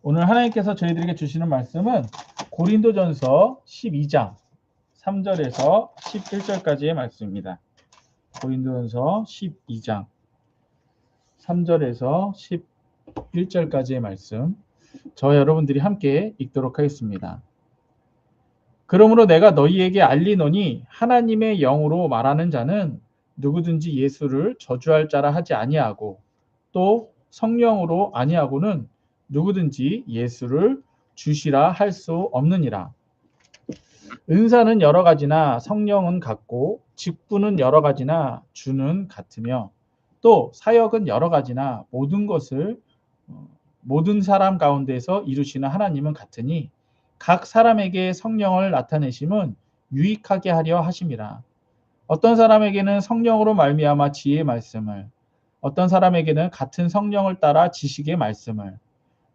오늘 하나님께서 저희들에게 주시는 말씀은 고린도전서 12장 3절에서 11절까지의 말씀입니다. 고린도전서 12장 3절에서 11절까지의 말씀, 저와 여러분들이 함께 읽도록 하겠습니다. 그러므로 내가 너희에게 알리노니 하나님의 영으로 말하는 자는 누구든지 예수를 저주할 자라 하지 아니하고 또 성령으로 아니하고는 누구든지 예수를 주시라 할 수 없느니라. 은사는 여러 가지나 성령은 같고 직분은 여러 가지나 주는 같으며 또 사역은 여러 가지나 모든 것을 모든 사람 가운데서 이루시는 하나님은 같으니 각 사람에게 성령을 나타내심은 유익하게 하려 하심이라. 어떤 사람에게는 성령으로 말미암아 지혜의 말씀을, 어떤 사람에게는 같은 성령을 따라 지식의 말씀을,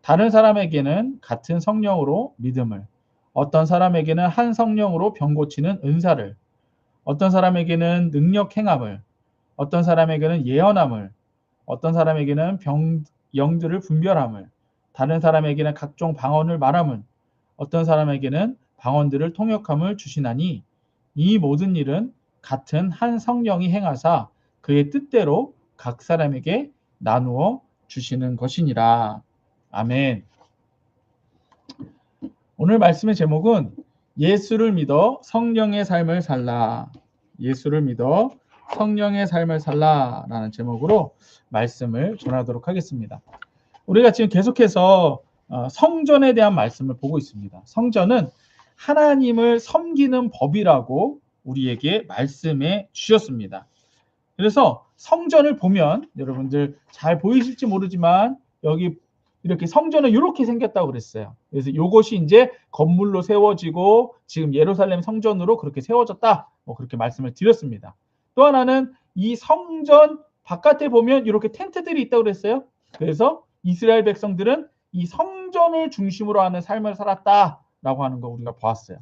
다른 사람에게는 같은 성령으로 믿음을, 어떤 사람에게는 한 성령으로 병 고치는 은사를, 어떤 사람에게는 능력 행함을, 어떤 사람에게는 예언함을, 어떤 사람에게는 영들을 분별함을, 다른 사람에게는 각종 방언을 말함을, 어떤 사람에게는 방언들을 통역함을 주시나니 이 모든 일은 같은 한 성령이 행하사 그의 뜻대로 각 사람에게 나누어 주시는 것이니라. 아멘. 오늘 말씀의 제목은 예수를 믿어 성령의 삶을 살라. 예수를 믿어 성령의 삶을 살라라는 제목으로 말씀을 전하도록 하겠습니다. 우리가 지금 계속해서 성전에 대한 말씀을 보고 있습니다. 성전은 하나님을 섬기는 법이라고 우리에게 말씀해 주셨습니다. 그래서 성전을 보면 여러분들 잘 보이실지 모르지만 여기 이렇게 성전은 이렇게 생겼다고 그랬어요. 그래서 이것이 이제 건물로 세워지고 지금 예루살렘 성전으로 그렇게 세워졌다. 그렇게 말씀을 드렸습니다. 또 하나는 이 성전 바깥에 보면 이렇게 텐트들이 있다고 그랬어요. 그래서 이스라엘 백성들은 이 성전을 중심으로 하는 삶을 살았다라고 하는 거 우리가 보았어요.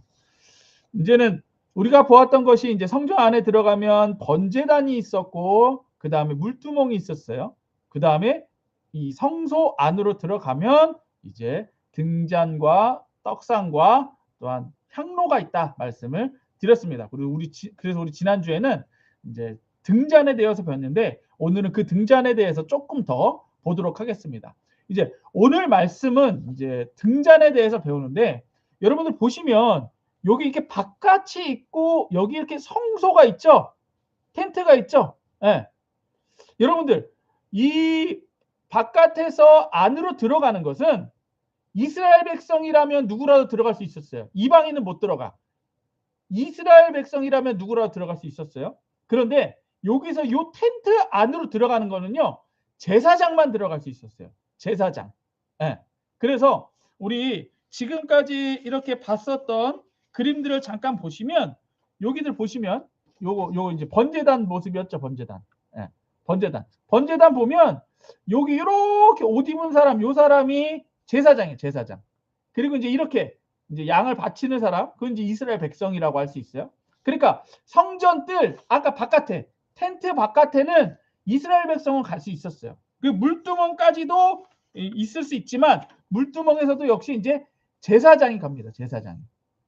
이제는 우리가 보았던 것이 이제 성전 안에 들어가면 번제단이 있었고 그 다음에 물두멍이 있었어요. 그 다음에 이 성소 안으로 들어가면 이제 등잔과 떡상과 또한 향로가 있다 말씀을 드렸습니다. 그리고 그래서 우리 지난주에는 이제 등잔에 대해서 배웠는데 오늘은 그 등잔에 대해서 조금 더 보도록 하겠습니다. 이제 오늘 말씀은 이제 등잔에 대해서 배우는데 여러분들 보시면 여기 이렇게 바깥이 있고 여기 이렇게 성소가 있죠. 텐트가 있죠. 네. 여러분들 이 바깥에서 안으로 들어가는 것은 이스라엘 백성이라면 누구라도 들어갈 수 있었어요. 이방인은 못 들어가. 이스라엘 백성이라면 누구라도 들어갈 수 있었어요. 그런데 여기서 이 텐트 안으로 들어가는 거는요. 제사장만 들어갈 수 있었어요. 제사장. 네. 그래서 우리 지금까지 이렇게 봤었던 그림들을 잠깐 보시면 여기들 보시면 요거 이제 번제단 모습이었죠. 번제단. 네. 번제단 보면 여기 이렇게 옷 입은 사람, 요 사람이 제사장이에요. 제사장. 그리고 이제 이렇게 이제 양을 바치는 사람, 그건 이제 이스라엘 백성이라고 할 수 있어요. 그러니까 성전뜰 아까 바깥에 텐트 바깥에는 이스라엘 백성은 갈 수 있었어요. 그 물두멍까지도 있을 수 있지만 물두멍에서도 역시 이제 제사장이 갑니다.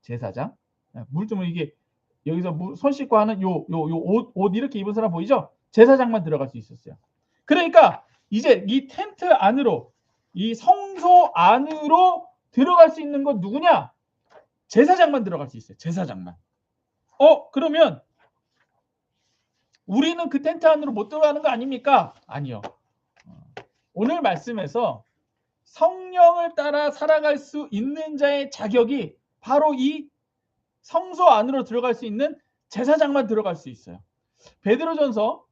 제사장. 물두멍 이게 여기서 손 씻고 하는 요 옷 이렇게 입은 사람 보이죠? 제사장만 들어갈 수 있었어요. 그러니까 이제 이 텐트 안으로 이 성소 안으로 들어갈 수 있는 건 누구냐? 제사장만 들어갈 수 있어요. 제사장만. 그러면 우리는 그 텐트 안으로 못 들어가는 거 아닙니까? 아니요. 오늘 말씀에서 성령을 따라 살아갈 수 있는 자의 자격이 바로 이 성소 안으로 들어갈 수 있는 제사장만 들어갈 수 있어요. 베드로전서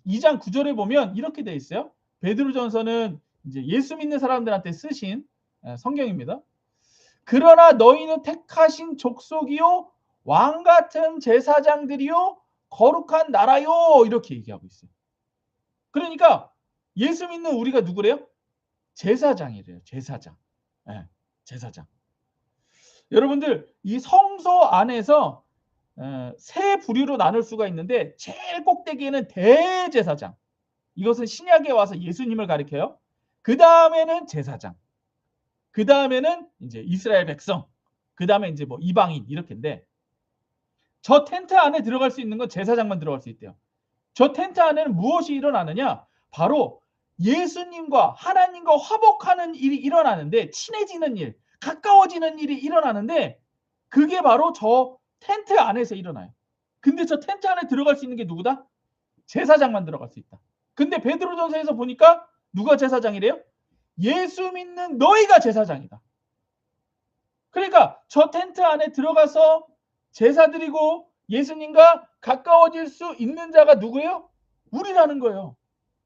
2장 9절에 보면 이렇게 돼 있어요. 베드로전서는 이제 예수 믿는 사람들한테 쓰신 성경입니다. 그러나 너희는 택하신 족속이요 왕 같은 제사장들이요 거룩한 나라요 이렇게 얘기하고 있어요. 그러니까 예수 믿는 우리가 누구래요? 제사장이래요. 제사장. 네, 제사장. 여러분들 이 성소 안에서 세 부류로 나눌 수가 있는데 제일 꼭대기에는 대제사장. 이것은 신약에 와서 예수님을 가리켜요. 그 다음에는 제사장. 그 다음에는 이제 이스라엘 백성, 그 다음에 이제 뭐 이방인 이렇게인데, 저 텐트 안에 들어갈 수 있는 건 제사장만 들어갈 수 있대요. 저 텐트 안에는 무엇이 일어나느냐? 바로 예수님과 하나님과 화목하는 일이 일어나는데, 친해지는 일, 가까워지는 일이 일어나는데, 그게 바로 저 텐트 안에서 일어나요. 근데 저 텐트 안에 들어갈 수 있는 게 누구다? 제사장만 들어갈 수 있다. 근데 베드로전서에서 보니까 누가 제사장이래요? 예수 믿는 너희가 제사장이다. 그러니까 저 텐트 안에 들어가서 제사 드리고 예수님과 가까워질 수 있는 자가 누구예요? 우리라는 거예요.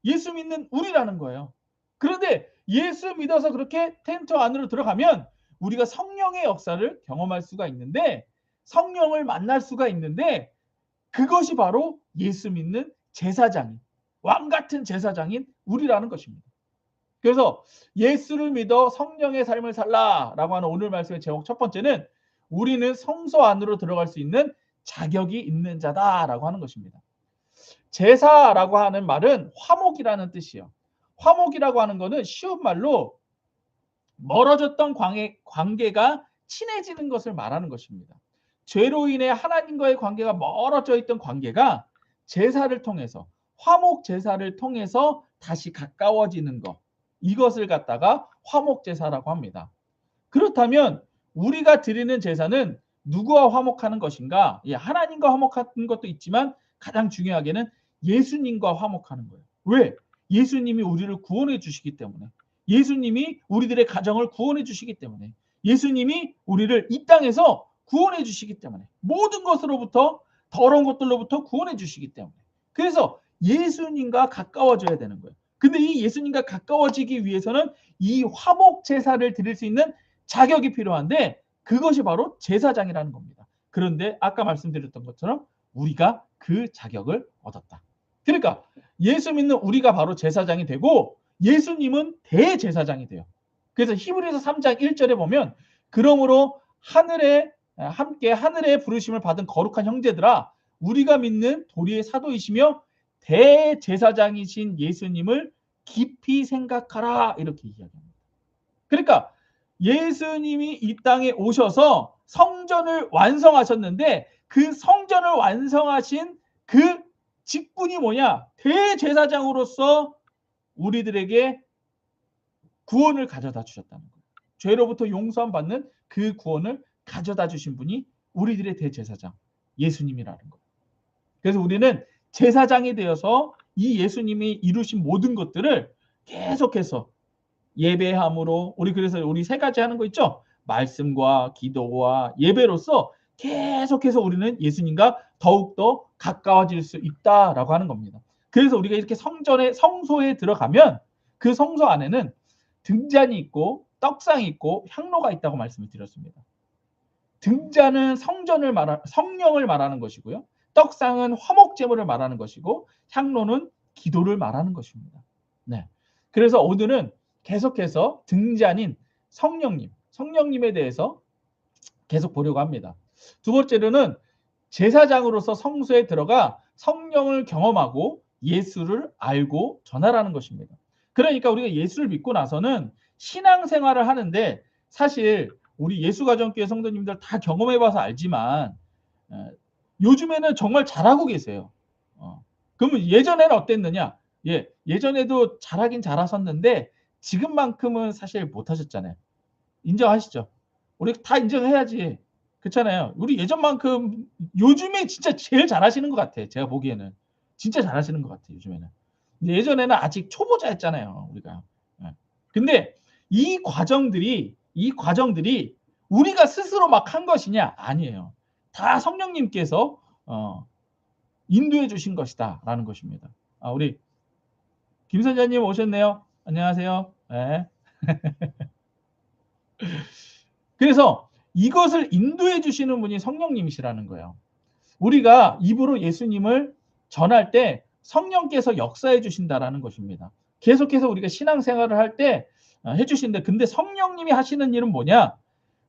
예수 믿는 우리라는 거예요. 그런데 예수 믿어서 그렇게 텐트 안으로 들어가면 우리가 성령의 역사를 경험할 수가 있는데, 성령을 만날 수가 있는데, 그것이 바로 예수 믿는 제사장인, 왕 같은 제사장인 우리라는 것입니다. 그래서 예수를 믿어 성령의 삶을 살라라고 하는 오늘 말씀의 제목 첫 번째는 우리는 성소 안으로 들어갈 수 있는 자격이 있는 자다라고 하는 것입니다. 제사라고 하는 말은 화목이라는 뜻이에요. 화목이라고 하는 것은 쉬운 말로 멀어졌던 관계가 친해지는 것을 말하는 것입니다. 죄로 인해 하나님과의 관계가 멀어져 있던 관계가 제사를 통해서, 화목 제사를 통해서 다시 가까워지는 것, 이것을 갖다가 화목 제사라고 합니다. 그렇다면 우리가 드리는 제사는 누구와 화목하는 것인가? 하나님과 화목하는 것도 있지만 가장 중요하게는 예수님과 화목하는 거예요. 왜? 예수님이 우리를 구원해 주시기 때문에, 예수님이 우리들의 가정을 구원해 주시기 때문에, 예수님이 우리를 이 땅에서 구원해 주시기 때문에, 모든 것으로부터, 더러운 것들로부터 구원해 주시기 때문에, 그래서 예수님과 가까워져야 되는 거예요. 근데 이 예수님과 가까워지기 위해서는 이 화목 제사를 드릴 수 있는 자격이 필요한데, 그것이 바로 제사장이라는 겁니다. 그런데 아까 말씀드렸던 것처럼 우리가 그 자격을 얻었다. 그러니까 예수 믿는 우리가 바로 제사장이 되고 예수님은 대제사장이 돼요. 그래서 히브리서 3장 1절에 보면, 그러므로 하늘에 함께 하늘의 부르심을 받은 거룩한 형제들아, 우리가 믿는 도리의 사도이시며 대제사장이신 예수님을 깊이 생각하라, 이렇게 이야기합니다. 그러니까 예수님이 이 땅에 오셔서 성전을 완성하셨는데, 그 성전을 완성하신 그 직분이 뭐냐? 대제사장으로서 우리들에게 구원을 가져다 주셨다는 거예요. 죄로부터 용서함 받는 그 구원을 가져다 주신 분이 우리들의 대제사장 예수님이라는 거예요. 그래서 우리는 제사장이 되어서 이 예수님이 이루신 모든 것들을 계속해서 예배함으로, 그래서 우리 세 가지 하는 거 있죠? 말씀과 기도와 예배로서 계속해서 우리는 예수님과 더욱더 가까워질 수 있다라고 하는 겁니다. 그래서 우리가 이렇게 성소에 들어가면 그 성소 안에는 등잔이 있고 떡상이 있고 향로가 있다고 말씀을 드렸습니다. 등잔은 성령을 말하는 것이고요. 떡상은 화목제물을 말하는 것이고, 향로는 기도를 말하는 것입니다. 네. 그래서 오늘은 계속해서 등잔인 성령님에 대해서 계속 보려고 합니다. 두 번째로는 제사장으로서 성소에 들어가 성령을 경험하고 예수를 알고 전하라는 것입니다. 그러니까 우리가 예수를 믿고 나서는 신앙생활을 하는데, 사실 우리 예수가정교회 성도님들 다 경험해봐서 알지만 요즘에는 정말 잘하고 계세요. 그러면 예전에는 어땠느냐? 예전에도 잘하긴 잘하셨는데 지금만큼은 사실 못하셨잖아요. 인정하시죠? 우리 다 인정해야지. 그렇잖아요. 우리 예전만큼 요즘에 진짜 제일 잘하시는 것 같아. 제가 보기에는 진짜 잘하시는 것 같아요. 요즘에는. 근데 예전에는 아직 초보자였잖아요. 우리가. 근데 이 과정들이 우리가 스스로 막 한 것이냐? 아니에요. 다 성령님께서 인도해 주신 것이다 라는 것입니다. 우리 김선자님 오셨네요. 안녕하세요. 네. 그래서 이것을 인도해 주시는 분이 성령님이시라는 거예요. 우리가 입으로 예수님을 전할 때 성령께서 역사해 주신다라는 것입니다. 계속해서 우리가 신앙생활을 할 때 해주시는데, 근데 성령님이 하시는 일은 뭐냐?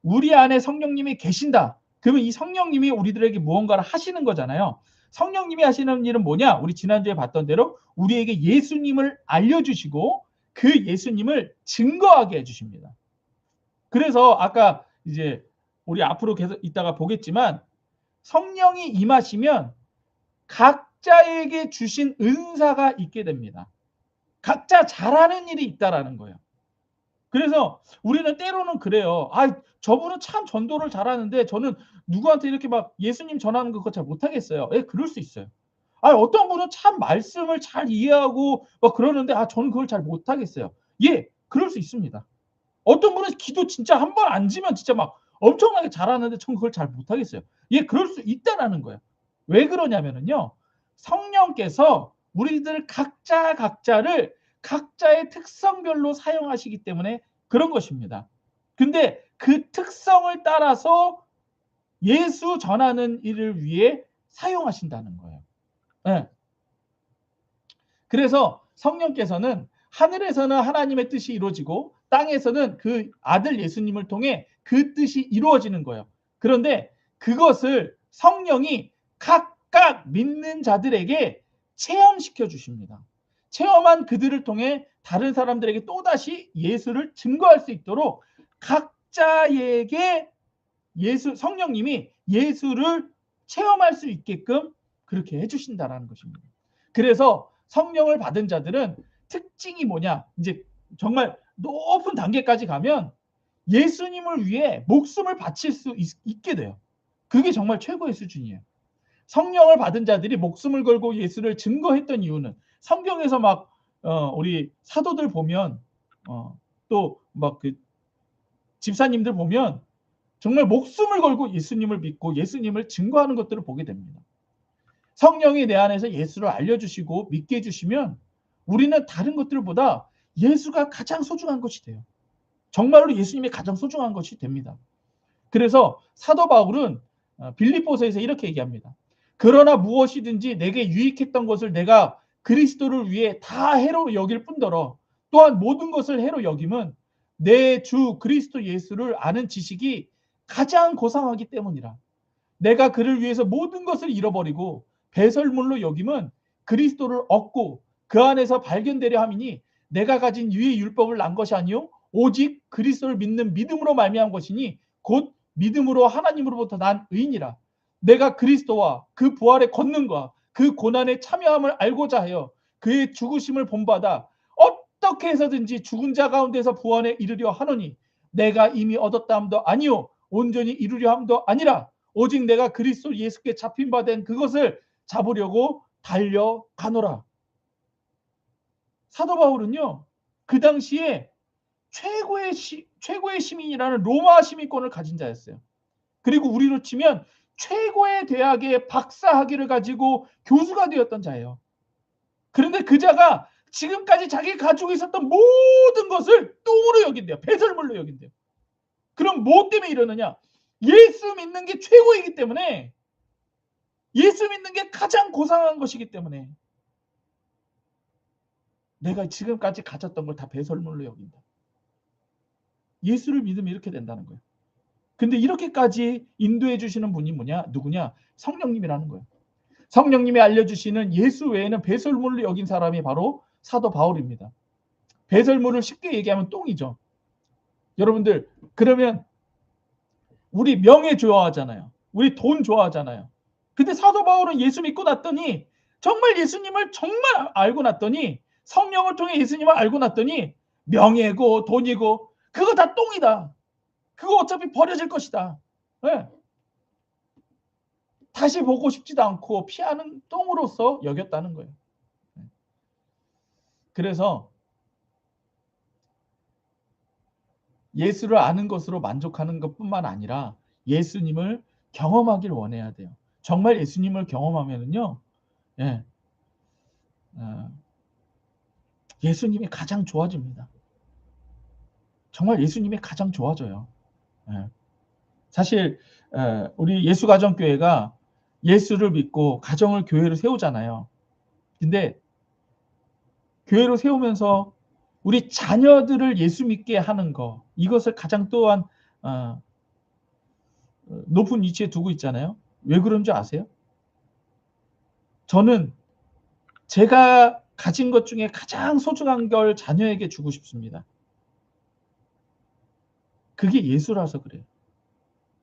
우리 안에 성령님이 계신다. 그러면 이 성령님이 우리들에게 무언가를 하시는 거잖아요. 성령님이 하시는 일은 뭐냐? 우리 지난주에 봤던 대로 우리에게 예수님을 알려주시고 그 예수님을 증거하게 해주십니다. 그래서 아까 이제 우리 앞으로 계속 이따가 보겠지만 성령이 임하시면 각자에게 주신 은사가 있게 됩니다. 각자 잘하는 일이 있다라는 거예요. 그래서 우리는 때로는 그래요. 저분은 참 전도를 잘하는데 저는 누구한테 이렇게 막 예수님 전하는 거 그거 잘 못하겠어요. 예, 그럴 수 있어요. 어떤 분은 참 말씀을 잘 이해하고 막 그러는데 저는 그걸 잘 못하겠어요. 예, 그럴 수 있습니다. 어떤 분은 기도 진짜 한 번 앉으면 진짜 막 엄청나게 잘하는데 저는 그걸 잘 못하겠어요. 예, 그럴 수 있다라는 거예요. 왜 그러냐면은요. 성령께서 우리들 각자를 각자의 특성별로 사용하시기 때문에 그런 것입니다. 근데 그 특성을 따라서 예수 전하는 일을 위해 사용하신다는 거예요. 네. 그래서 성령께서는 하늘에서는 하나님의 뜻이 이루어지고 땅에서는 그 아들 예수님을 통해 그 뜻이 이루어지는 거예요. 그런데 그것을 성령이 각각 믿는 자들에게 체험시켜 주십니다. 체험한 그들을 통해 다른 사람들에게 또다시 예수를 증거할 수 있도록 각자에게 성령님이 예수를 체험할 수 있게끔 그렇게 해주신다라는 것입니다. 그래서 성령을 받은 자들은 특징이 뭐냐? 이제 정말 높은 단계까지 가면 예수님을 위해 목숨을 바칠 수 있게 돼요. 그게 정말 최고의 수준이에요. 성령을 받은 자들이 목숨을 걸고 예수를 증거했던 이유는 성경에서 막 우리 사도들 보면 또 막 그 집사님들 보면 정말 목숨을 걸고 예수님을 믿고 예수님을 증거하는 것들을 보게 됩니다. 성령이 내 안에서 예수를 알려주시고 믿게 해주시면 우리는 다른 것들보다 예수가 가장 소중한 것이 돼요. 정말로 예수님이 가장 소중한 것이 됩니다. 그래서 사도 바울은 빌립보서에서 이렇게 얘기합니다. 그러나 무엇이든지 내게 유익했던 것을 내가 그리스도를 위해 다 해로 여길 뿐더러 또한 모든 것을 해로 여김은 내 주 그리스도 예수를 아는 지식이 가장 고상하기 때문이라. 내가 그를 위해서 모든 것을 잃어버리고 배설물로 여김은 그리스도를 얻고 그 안에서 발견되려 함이니 내가 가진 유의 율법을 난 것이 아니요 오직 그리스도를 믿는 믿음으로 말미암은 것이니 곧 믿음으로 하나님으로부터 난 의인이라. 내가 그리스도와 그 부활의 권능과 그 고난의 참여함을 알고자 하여 그의 죽으심을 본받아 어떻게 해서든지 죽은 자 가운데서 부활에 이르려 하노니 내가 이미 얻었다 함도 아니요 온전히 이루려 함도 아니라 오직 내가 그리스도 예수께 잡힌 바 된 그것을 잡으려고 달려가노라. 사도 바울은요. 그 당시에 최고의 시민이라는 로마 시민권을 가진 자였어요. 그리고 우리로 치면 최고의 대학의 박사학위를 가지고 교수가 되었던 자예요. 그런데 그 자가 지금까지 자기가 가지고 있었던 모든 것을 똥으로 여긴대요. 배설물로 여긴대요. 그럼 뭐 때문에 이러느냐? 예수 믿는 게 최고이기 때문에, 예수 믿는 게 가장 고상한 것이기 때문에 내가 지금까지 가졌던 걸 다 배설물로 여긴다. 예수를 믿으면 이렇게 된다는 거예요. 근데 이렇게까지 인도해 주시는 분이 누구냐? 성령님이라는 거예요. 성령님이 알려주시는 예수 외에는 배설물로 여긴 사람이 바로 사도 바울입니다. 배설물을 쉽게 얘기하면 똥이죠. 여러분들, 그러면 우리 명예 좋아하잖아요. 우리 돈 좋아하잖아요. 근데 사도 바울은 예수 믿고 났더니 정말 예수님을 정말 알고 났더니 성령을 통해 예수님을 알고 났더니 명예고 돈이고 그거 다 똥이다. 그거 어차피 버려질 것이다. 네. 다시 보고 싶지도 않고 피하는 똥으로서 여겼다는 거예요. 그래서 예수를 아는 것으로 만족하는 것뿐만 아니라 예수님을 경험하길 원해야 돼요. 정말 예수님을 경험하면은요, 예, 예수님이 가장 좋아집니다. 정말 예수님이 가장 좋아져요. 예. 사실 우리 예수가정교회가 예수를 믿고 가정을 교회로 세우잖아요. 근데 교회로 세우면서 우리 자녀들을 예수 믿게 하는 거, 이것을 가장 또한 높은 위치에 두고 있잖아요. 왜 그런 줄 아세요? 저는 제가 가진 것 중에 가장 소중한 걸 자녀에게 주고 싶습니다. 그게 예수라서 그래요.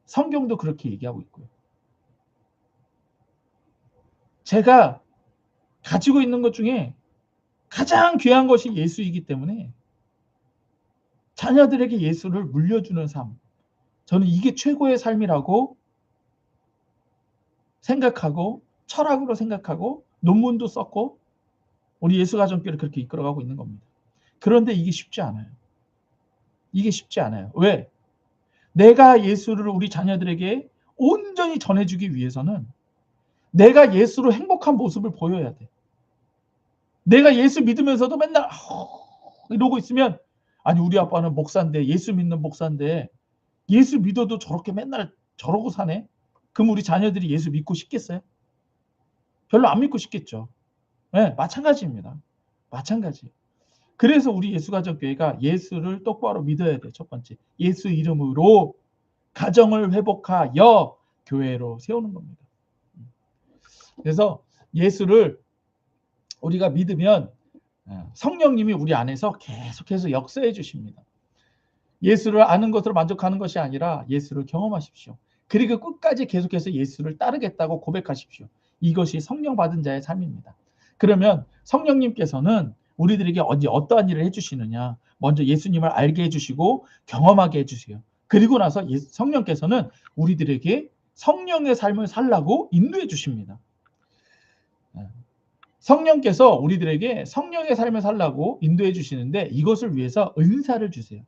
성경도 그렇게 얘기하고 있고요. 제가 가지고 있는 것 중에 가장 귀한 것이 예수이기 때문에 자녀들에게 예수를 물려주는 삶, 저는 이게 최고의 삶이라고 생각하고 철학으로 생각하고 논문도 썼고 우리 예수가정교를 그렇게 이끌어가고 있는 겁니다. 그런데 이게 쉽지 않아요. 이게 쉽지 않아요. 왜? 내가 예수를 우리 자녀들에게 온전히 전해주기 위해서는 내가 예수로 행복한 모습을 보여야 돼. 내가 예수 믿으면서도 맨날 이러고 있으면 아니 우리 아빠는 목사인데 예수 믿는 목사인데 예수 믿어도 저렇게 맨날 저러고 사네? 그럼 우리 자녀들이 예수 믿고 싶겠어요? 별로 안 믿고 싶겠죠. 네, 마찬가지입니다. 마찬가지. 그래서 우리 예수가정교회가 예수를 똑바로 믿어야 돼요. 첫 번째. 예수 이름으로 가정을 회복하여 교회로 세우는 겁니다. 그래서 예수를 우리가 믿으면 성령님이 우리 안에서 계속해서 역사해 주십니다. 예수를 아는 것으로 만족하는 것이 아니라 예수를 경험하십시오. 그리고 끝까지 계속해서 예수를 따르겠다고 고백하십시오. 이것이 성령 받은 자의 삶입니다. 그러면 성령님께서는 우리들에게 어떠한 일을 해주시느냐. 먼저 예수님을 알게 해주시고 경험하게 해주세요. 그리고 나서 성령께서는 우리들에게 성령의 삶을 살라고 인도해 주십니다. 성령께서 우리들에게 성령의 삶을 살라고 인도해 주시는데 이것을 위해서 은사를 주세요.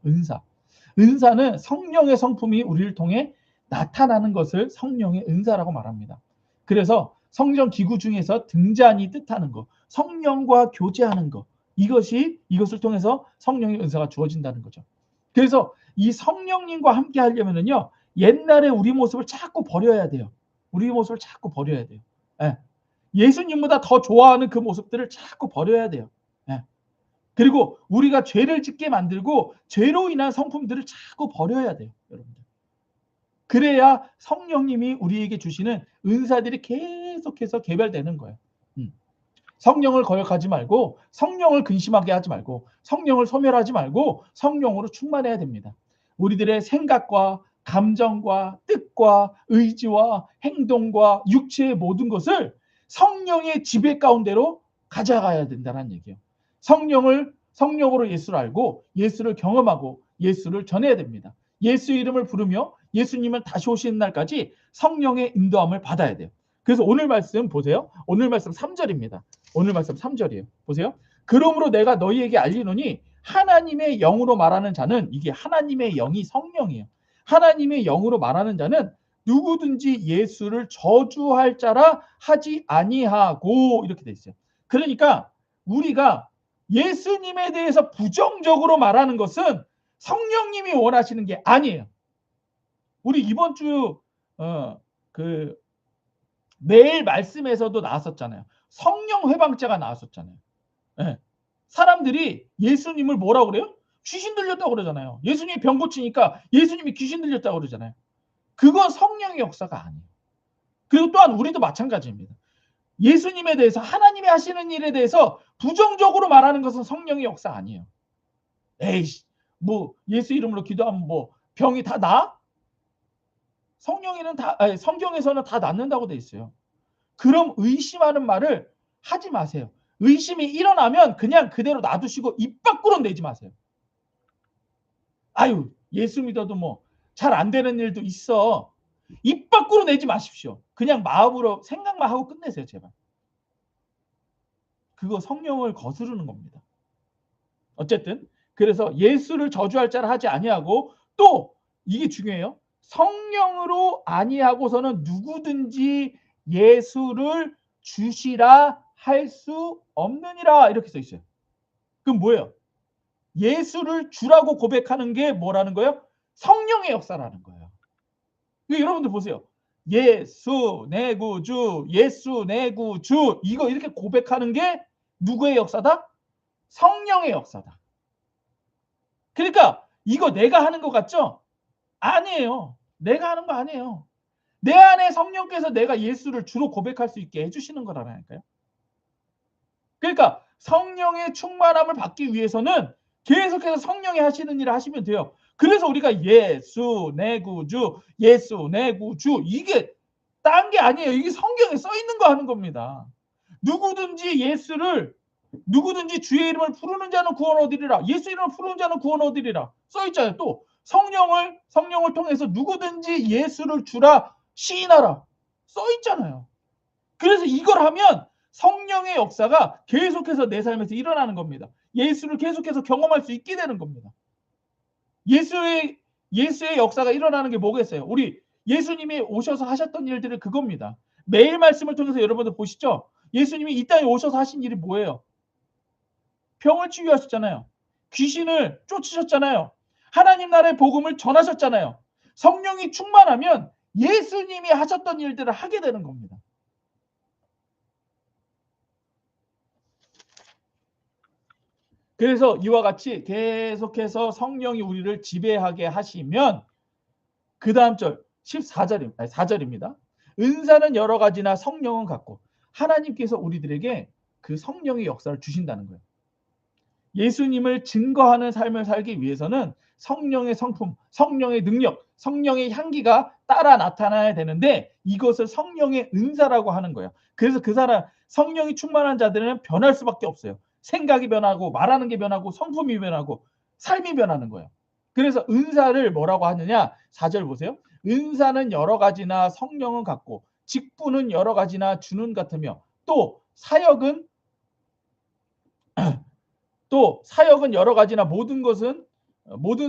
은사는 성령의 성품이 우리를 통해 나타나는 것을 성령의 은사라고 말합니다. 그래서 성령 기구 중에서 등잔이 뜻하는 것, 성령과 교제하는 것, 이것을 통해서 성령의 은사가 주어진다는 거죠. 그래서 이 성령님과 함께 하려면요, 옛날에 우리 모습을 자꾸 버려야 돼요. 우리 모습을 자꾸 버려야 돼요. 예. 예수님보다 더 좋아하는 그 모습들을 자꾸 버려야 돼요. 예. 그리고 우리가 죄를 짓게 만들고 죄로 인한 성품들을 자꾸 버려야 돼요. 여러분들. 그래야 성령님이 우리에게 주시는 은사들이 계속해서 개발되는 거예요. 성령을 거역하지 말고 성령을 근심하게 하지 말고 성령을 소멸하지 말고 성령으로 충만해야 됩니다. 우리들의 생각과 감정과 뜻과 의지와 행동과 육체의 모든 것을 성령의 지배 가운데로 가져가야 된다는 얘기예요. 성령으로 예수를 알고 예수를 경험하고 예수를 전해야 됩니다. 예수 이름을 부르며 예수님은 다시 오시는 날까지 성령의 인도함을 받아야 돼요. 그래서 오늘 말씀 보세요. 오늘 말씀 3절입니다. 오늘 말씀 3절이에요. 보세요. 그러므로 내가 너희에게 알리노니 하나님의 영으로 말하는 자는, 이게 하나님의 영이 성령이에요. 하나님의 영으로 말하는 자는 누구든지 예수를 저주할 자라 하지 아니하고, 이렇게 돼 있어요. 그러니까 우리가 예수님에 대해서 부정적으로 말하는 것은 성령님이 원하시는 게 아니에요. 우리 이번 주 매일 말씀에서도 나왔었잖아요. 성령 회방자가 나왔었잖아요. 네. 사람들이 예수님을 뭐라고 그래요? 귀신 들렸다고 그러잖아요. 예수님이 병 고치니까 예수님이 귀신 들렸다고 그러잖아요. 그건 성령의 역사가 아니에요. 그리고 또한 우리도 마찬가지입니다. 예수님에 대해서, 하나님이 하시는 일에 대해서 부정적으로 말하는 것은 성령의 역사 아니에요. 에이씨, 뭐 예수 이름으로 기도하면 뭐 병이 다 나? 성경에서는 다 낫는다고 돼 있어요. 그럼 의심하는 말을 하지 마세요. 의심이 일어나면 그냥 그대로 놔두시고 입 밖으로 내지 마세요. 아유, 예수 믿어도 뭐 잘 안 되는 일도 있어. 입 밖으로 내지 마십시오. 그냥 마음으로 생각만 하고 끝내세요, 제발. 그거 성령을 거스르는 겁니다. 어쨌든 그래서 예수를 저주할 자를 하지 아니하고, 또 이게 중요해요. 성령으로 아니하고서는 누구든지 예수를 주시라 할 수 없느니라, 이렇게 써 있어요. 그럼 뭐예요? 예수를 주라고 고백하는 게 뭐라는 거예요? 성령의 역사라는 거예요. 여러분들 보세요. 예수 내 구주, 예수 내 구주, 이거 이렇게 고백하는 게 누구의 역사다? 성령의 역사다. 그러니까 이거 내가 하는 것 같죠? 아니에요. 내가 하는 거 아니에요. 내 안에 성령께서 내가 예수를 주로 고백할 수 있게 해주시는 거라니까요. 그러니까 성령의 충만함을 받기 위해서는 계속해서 성령이 하시는 일을 하시면 돼요. 그래서 우리가 예수 내 구주, 예수 내 구주, 이게 딴 게 아니에요. 이게 성경에 써 있는 거 하는 겁니다. 누구든지 주의 이름을 부르는 자는 구원 얻으리라. 예수 이름을 부르는 자는 구원 얻으리라. 써 있잖아요. 또 성령을 통해서 누구든지 예수를 주라 시인하라. 써 있잖아요. 그래서 이걸 하면 성령의 역사가 계속해서 내 삶에서 일어나는 겁니다. 예수를 계속해서 경험할 수 있게 되는 겁니다. 예수의 역사가 일어나는 게 뭐겠어요? 우리 예수님이 오셔서 하셨던 일들은 그겁니다. 매일 말씀을 통해서 여러분들 보시죠. 예수님이 이 땅에 오셔서 하신 일이 뭐예요? 병을 치유하셨잖아요. 귀신을 쫓으셨잖아요. 하나님 나라의 복음을 전하셨잖아요. 성령이 충만하면 예수님이 하셨던 일들을 하게 되는 겁니다. 그래서 이와 같이 계속해서 성령이 우리를 지배하게 하시면 그 다음 절 4절입니다. 은사는 여러 가지나 성령은 같고 하나님께서 우리들에게 그 성령의 역사를 주신다는 거예요. 예수님을 증거하는 삶을 살기 위해서는 성령의 성품, 성령의 능력, 성령의 향기가 따라 나타나야 되는데 이것을 성령의 은사라고 하는 거예요. 그래서 그 사람 성령이 충만한 자들은 변할 수밖에 없어요. 생각이 변하고 말하는 게 변하고 성품이 변하고 삶이 변하는 거예요. 그래서 은사를 뭐라고 하느냐? 4절 보세요. 은사는 여러 가지나 성령은 같고 직분은 여러 가지나 주는 같으며 또 사역은 여러 가지나 모든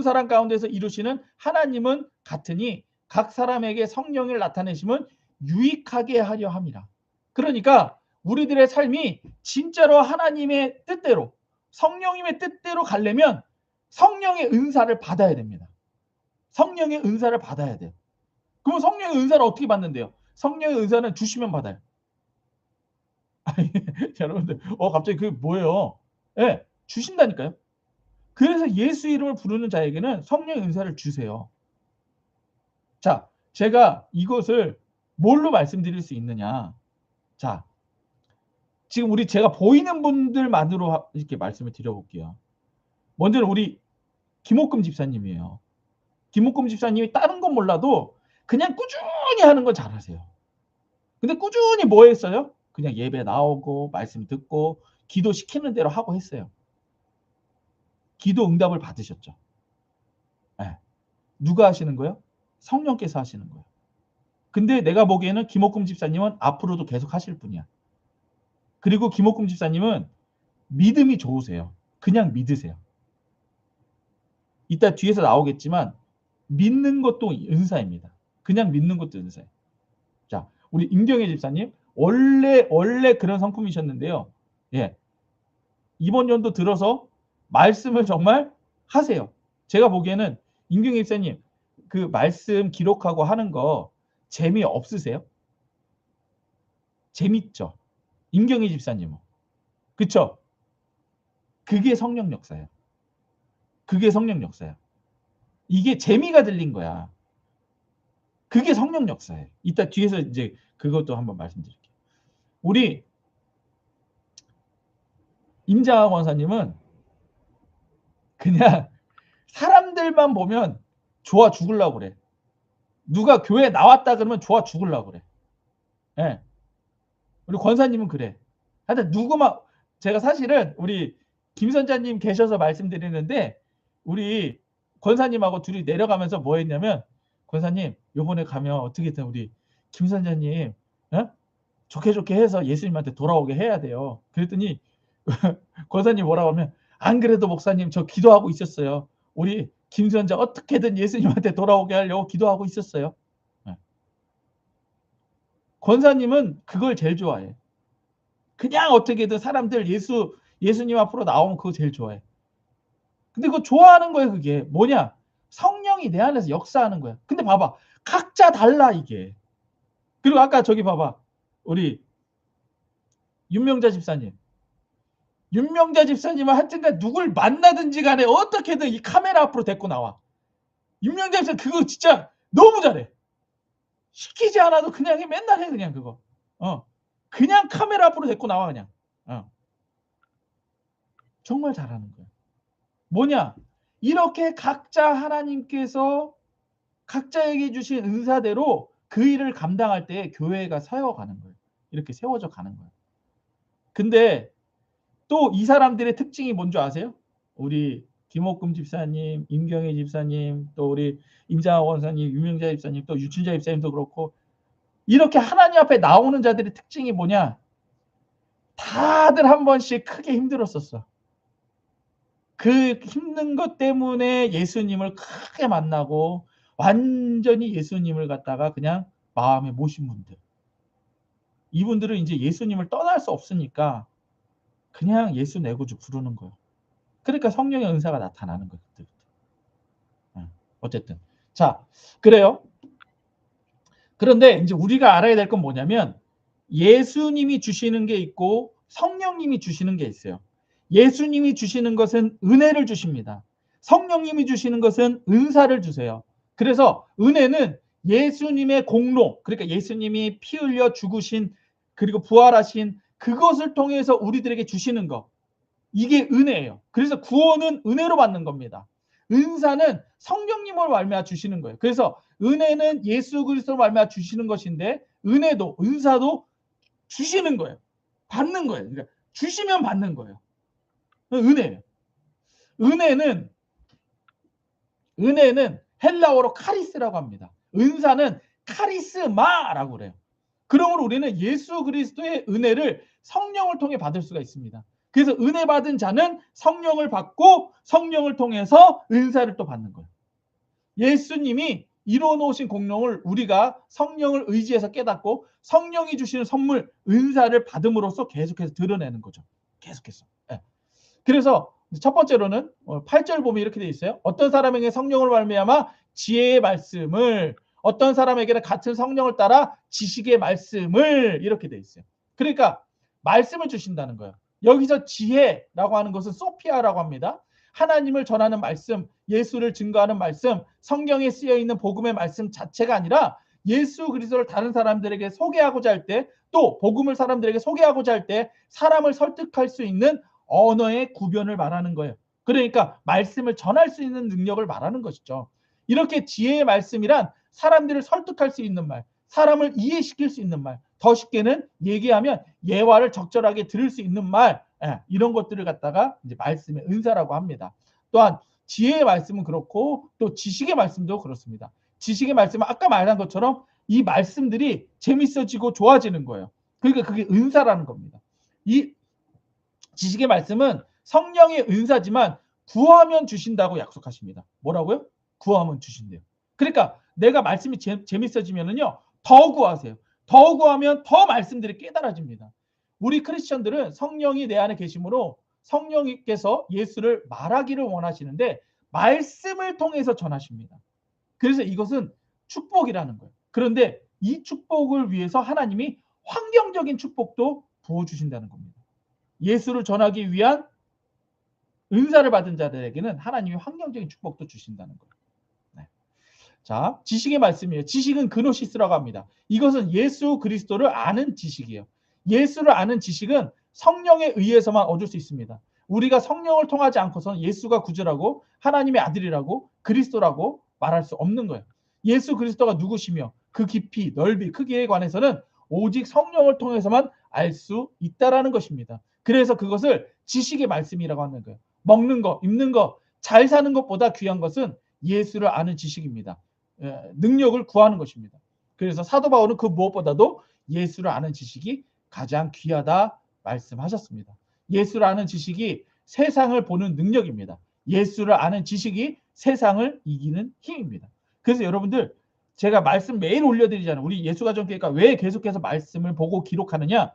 사람 가운데서 이루시는 하나님은 같으니 각 사람에게 성령을 나타내심은 유익하게 하려 함이라. 그러니까 우리들의 삶이 진짜로 하나님의 뜻대로 성령님의 뜻대로 가려면 성령의 은사를 받아야 됩니다. 성령의 은사를 받아야 돼요. 그럼 성령의 은사를 어떻게 받는데요? 성령의 은사는 주시면 받아요. 여러분들 갑자기 그게 뭐예요? 네, 주신다니까요. 그래서 예수 이름을 부르는 자에게는 성령의 은사를 주세요. 자, 제가 이것을 뭘로 말씀드릴 수 있느냐? 자, 지금 제가 보이는 분들만으로 이렇게 말씀을 드려볼게요. 먼저는 우리 김옥금 집사님이에요. 김옥금 집사님이 다른 건 몰라도 그냥 꾸준히 하는 건 잘하세요. 근데 꾸준히 뭐 했어요? 그냥 예배 나오고 말씀 듣고 기도 시키는 대로 하고 했어요. 기도 응답을 받으셨죠. 네. 누가 하시는 거예요? 성령께서 하시는 거예요. 근데 내가 보기에는 김옥금 집사님은 앞으로도 계속 하실 분이야. 그리고 김옥금 집사님은 믿음이 좋으세요. 그냥 믿으세요. 이따 뒤에서 나오겠지만 믿는 것도 은사입니다. 그냥 믿는 것도 은사예요. 자, 우리 임경혜 집사님 원래 그런 성품이셨는데요. 예. 이번 연도 들어서 말씀을 정말 하세요. 제가 보기에는 임경혜 집사님 그 말씀 기록하고 하는 거 재미없으세요? 재밌죠? 임경희 집사님은. 그쵸? 그게 성령 역사예요. 그게 성령 역사예요. 이게 재미가 들린 거야. 그게 성령 역사예요. 이따 뒤에서 이제 그것도 한번 말씀드릴게요. 우리 임장하 권사님은 그냥 사람들만 보면 좋아 죽으려고 그래. 누가 교회 나왔다 그러면 좋아 죽으려고 그래. 예. 우리 권사님은 그래. 하여튼 누구만 제가 사실은 우리 김선자님 계셔서 말씀드리는데 우리 권사님하고 둘이 내려가면서 뭐 했냐면 권사님 요번에 가면 어떻게든 우리 김선자님 좋게 해서 예수님한테 돌아오게 해야 돼요. 그랬더니 권사님 뭐라고 하면 안 그래도 목사님 저 기도하고 있었어요. 우리 김선자 어떻게든 예수님한테 돌아오게 하려고 기도하고 있었어요. 권사님은 그걸 제일 좋아해. 그냥 어떻게든 사람들 예수님 앞으로 나오면 그거 제일 좋아해. 근데 그거 좋아하는 거예요. 그게 뭐냐? 성령이 내 안에서 역사하는 거야. 근데 봐봐. 각자 달라 이게. 그리고 아까 저기 봐봐. 우리 윤명자 집사님. 윤명자 집사님은 하여튼간 누굴 만나든지 간에 어떻게든 이 카메라 앞으로 데리고 나와. 윤명자 집사님 그거 진짜 너무 잘해. 시키지 않아도 그냥 해. 맨날 해 그냥 그거. 그냥 카메라 앞으로 데리고 나와 그냥. 정말 잘하는 거야. 뭐냐? 이렇게 각자 하나님께서 각자에게 주신 은사대로 그 일을 감당할 때 교회가 세워가는 거예요. 이렇게 세워져 가는 거예요. 근데 또 이 사람들의 특징이 뭔지 아세요? 우리 김옥금 집사님, 임경희 집사님, 또 우리 임장학 원사님, 유명자 집사님, 또 유춘자 집사님도 그렇고 이렇게 하나님 앞에 나오는 자들의 특징이 뭐냐? 다들 한 번씩 크게 힘들었었어. 그 힘든 것 때문에 예수님을 크게 만나고 완전히 예수님을 갖다가 그냥 마음에 모신 분들. 이분들은 이제 예수님을 떠날 수 없으니까 그냥 예수 내 구주 부르는 거예요. 그러니까 성령의 은사가 나타나는 거예요. 그때부터. 어쨌든. 자, 그래요. 그런데 이제 우리가 알아야 될 건 뭐냐면 예수님이 주시는 게 있고 성령님이 주시는 게 있어요. 예수님이 주시는 것은 은혜를 주십니다. 성령님이 주시는 것은 은사를 주세요. 그래서 은혜는 예수님의 공로, 그러니까 예수님이 피 흘려 죽으신 그리고 부활하신 그것을 통해서 우리들에게 주시는 것. 이게 은혜예요. 그래서 구원은 은혜로 받는 겁니다. 은사는 성령님을 말미암아 주시는 거예요. 그래서 은혜는 예수 그리스도로 말미암아 주시는 것인데 은혜도 은사도 주시는 거예요. 받는 거예요. 그러니까 주시면 받는 거예요. 은혜예요. 은혜는 헬라어로 카리스라고 합니다. 은사는 카리스마라고 그래요. 그러므로 우리는 예수 그리스도의 은혜를 성령을 통해 받을 수가 있습니다. 그래서 은혜 받은 자는 성령을 받고 성령을 통해서 은사를 또 받는 거예요. 예수님이 이루어 놓으신 공로를 우리가 성령을 의지해서 깨닫고 성령이 주시는 선물 은사를 받음으로써 계속해서 드러내는 거죠. 계속해서. 네. 그래서 첫 번째로는 8절 보면 이렇게 돼 있어요. 어떤 사람에게 성령을 말미암아 지혜의 말씀을, 어떤 사람에게는 같은 성령을 따라 지식의 말씀을, 이렇게 돼 있어요. 그러니까 말씀을 주신다는 거예요. 여기서 지혜라고 하는 것은 소피아라고 합니다. 하나님을 전하는 말씀, 예수를 증거하는 말씀, 성경에 쓰여 있는 복음의 말씀 자체가 아니라 예수 그리스도를 다른 사람들에게 소개하고자 할 때, 또 복음을 사람들에게 소개하고자 할 때 사람을 설득할 수 있는 언어의 구변을 말하는 거예요. 그러니까 말씀을 전할 수 있는 능력을 말하는 것이죠. 이렇게 지혜의 말씀이란 사람들을 설득할 수 있는 말, 사람을 이해시킬 수 있는 말, 더 쉽게는 얘기하면 예화를 적절하게 들을 수 있는 말, 이런 것들을 갖다가 이제 말씀의 은사라고 합니다. 또한 지혜의 말씀은 그렇고 또 지식의 말씀도 그렇습니다. 지식의 말씀은 아까 말한 것처럼 이 말씀들이 재밌어지고 좋아지는 거예요. 그러니까 그게 은사라는 겁니다. 이 지식의 말씀은 성령의 은사지만 구하면 주신다고 약속하십니다. 뭐라고요? 구하면 주신대요. 그러니까 내가 말씀이 재밌어지면은요, 더 구하세요. 더 구하면 더 말씀들이 깨달아집니다. 우리 크리스천들은 성령이 내 안에 계심으로 성령님께서 예수를 말하기를 원하시는데 말씀을 통해서 전하십니다. 그래서 이것은 축복이라는 거예요. 그런데 이 축복을 위해서 하나님이 환경적인 축복도 부어주신다는 겁니다. 예수를 전하기 위한 은사를 받은 자들에게는 하나님이 환경적인 축복도 주신다는 거예요. 네. 자, 지식의 말씀이에요. 지식은 그노시스라고 합니다. 이것은 예수 그리스도를 아는 지식이에요. 예수를 아는 지식은 성령에 의해서만 얻을 수 있습니다. 우리가 성령을 통하지 않고서는 예수가 구주라고 하나님의 아들이라고 그리스도라고 말할 수 없는 거예요. 예수 그리스도가 누구시며 그 깊이, 넓이, 크기에 관해서는 오직 성령을 통해서만 알 수 있다라는 것입니다. 그래서 그것을 지식의 말씀이라고 하는 거예요. 먹는 거, 입는 거, 잘 사는 것보다 귀한 것은 예수를 아는 지식입니다. 능력을 구하는 것입니다. 그래서 사도 바울은 그 무엇보다도 예수를 아는 지식이 가장 귀하다 말씀하셨습니다. 예수를 아는 지식이 세상을 보는 능력입니다. 예수를 아는 지식이 세상을 이기는 힘입니다. 그래서 여러분들 제가 말씀 매일 올려드리잖아요. 우리 예수가정교회가 왜 계속해서 말씀을 보고 기록하느냐?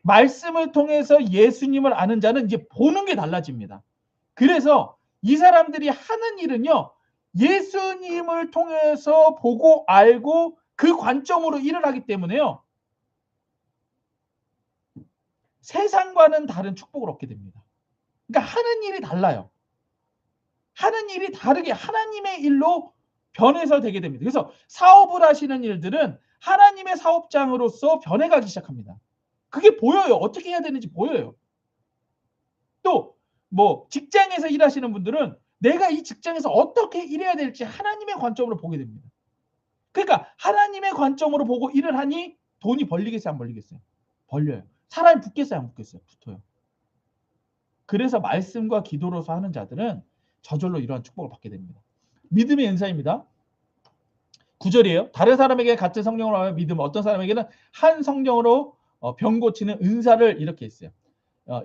말씀을 통해서 예수님을 아는 자는 이제 보는 게 달라집니다. 그래서 이 사람들이 하는 일은요, 예수님을 통해서 보고 알고 그 관점으로 일을 하기 때문에요, 세상과는 다른 축복을 얻게 됩니다. 그러니까 하는 일이 달라요. 하는 일이 다르게 하나님의 일로 변해서 되게 됩니다. 그래서 사업을 하시는 일들은 하나님의 사업장으로서 변해가기 시작합니다. 그게 보여요. 어떻게 해야 되는지 보여요. 또 뭐 직장에서 일하시는 분들은 내가 이 직장에서 어떻게 일해야 될지 하나님의 관점으로 보게 됩니다. 그러니까 하나님의 관점으로 보고 일을 하니 돈이 벌리겠어요, 안 벌리겠어요? 벌려요. 사람이 붙겠어요, 안 붙겠어요? 붙어요. 그래서 말씀과 기도로서 하는 자들은 저절로 이러한 축복을 받게 됩니다. 믿음의 은사입니다. 9절이에요. 다른 사람에게 같은 성령으로 하면 믿음, 어떤 사람에게는 한 성령으로 병 고치는 은사를 이렇게 했어요.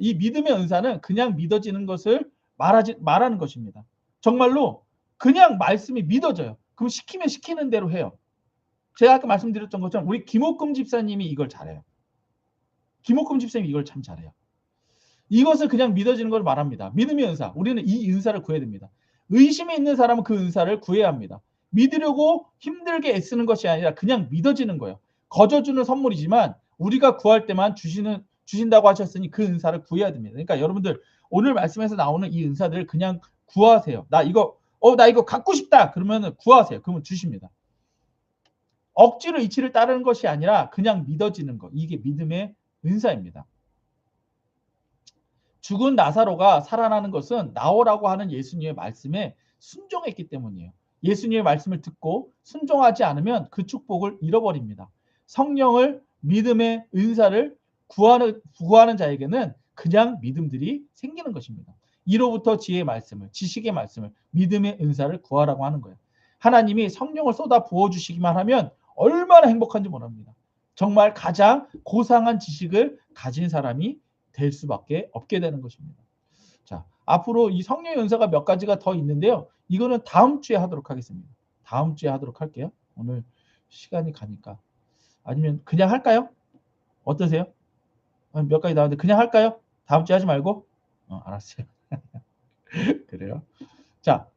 이 믿음의 은사는 그냥 믿어지는 것을 말하는 것입니다. 정말로 그냥 말씀이 믿어져요. 그럼 시키면 시키는 대로 해요. 제가 아까 말씀드렸던 것처럼 우리 김옥금 집사님이 이걸 잘해요. 김옥금 집사님이 이걸 참 잘해요. 이것을 그냥 믿어지는 걸 말합니다. 믿음의 은사. 우리는 이 은사를 구해야 됩니다. 의심이 있는 사람은 그 은사를 구해야 합니다. 믿으려고 힘들게 애쓰는 것이 아니라 그냥 믿어지는 거예요. 거저주는 선물이지만 우리가 구할 때만 주신다고 하셨으니 그 은사를 구해야 됩니다. 그러니까 여러분들 오늘 말씀에서 나오는 이 은사들을 그냥 구하세요. 나 이거 갖고 싶다. 그러면 구하세요. 그러면 주십니다. 억지로 이치를 따르는 것이 아니라 그냥 믿어지는 것. 이게 믿음의 은사입니다. 죽은 나사로가 살아나는 것은 나오라고 하는 예수님의 말씀에 순종했기 때문이에요. 예수님의 말씀을 듣고 순종하지 않으면 그 축복을 잃어버립니다. 성령을 믿음의 은사를 구하는 자에게는 그냥 믿음들이 생기는 것입니다. 이로부터 지혜의 말씀을, 지식의 말씀을, 믿음의 은사를 구하라고 하는 거예요. 하나님이 성령을 쏟아 부어주시기만 하면 얼마나 행복한지 모릅니다. 정말 가장 고상한 지식을 가진 사람이 될 수밖에 없게 되는 것입니다. 자, 앞으로 이 성령의 은사가 몇 가지가 더 있는데요. 이거는 다음 주에 하도록 하겠습니다. 다음 주에 하도록 할게요. 오늘 시간이 가니까. 아니면 그냥 할까요? 어떠세요? 몇 가지 나왔는데 그냥 할까요? 다음 주에 하지 말고? 알았어요. 그래요. 자,